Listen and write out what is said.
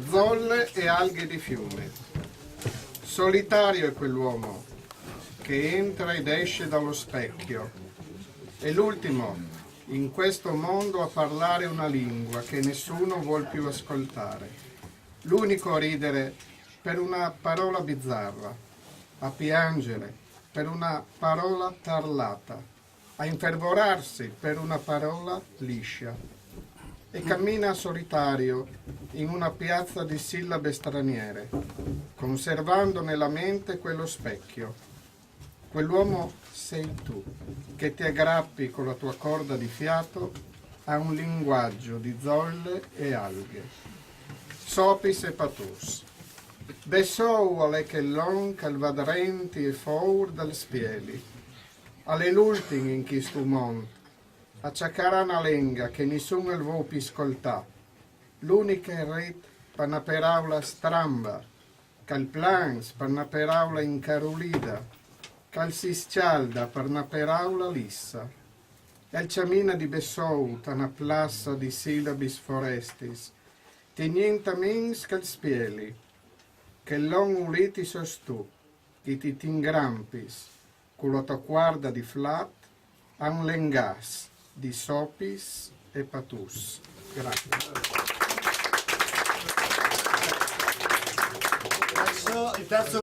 Zolle e alghe di fiume. Solitario è quell'uomo che entra ed esce dallo specchio. È l'ultimo in questo mondo a parlare una lingua che nessuno vuol più ascoltare. L'unico a ridere per una parola bizzarra, a piangere per una parola tarlata, a infervorarsi per una parola liscia. E cammina solitario in una piazza di sillabe straniere, conservando nella mente quello specchio. Quell'uomo sei tu, che ti aggrappi con la tua corda di fiato a un linguaggio di zolle e alghe. Sopis e patus. Besou alle che l'on calvadrenti e four dal spieli. Alle l'ultim in chi stu mont, acciaccarà una lenga che nessuno il vuoi ascoltà. L'unica rit per una paraula stramba, cal plans per una paraula incarolida, cal si scialda per una paraula lissa. E il ciamina di Bessou, una plassa di sillabis forestis, ti niente mens cal spieli, che l'on uliti sostu, che ti tingrampis, con la tua guarda di flat, a un lengas, di Sopis e Patus. Grazie. Il terzo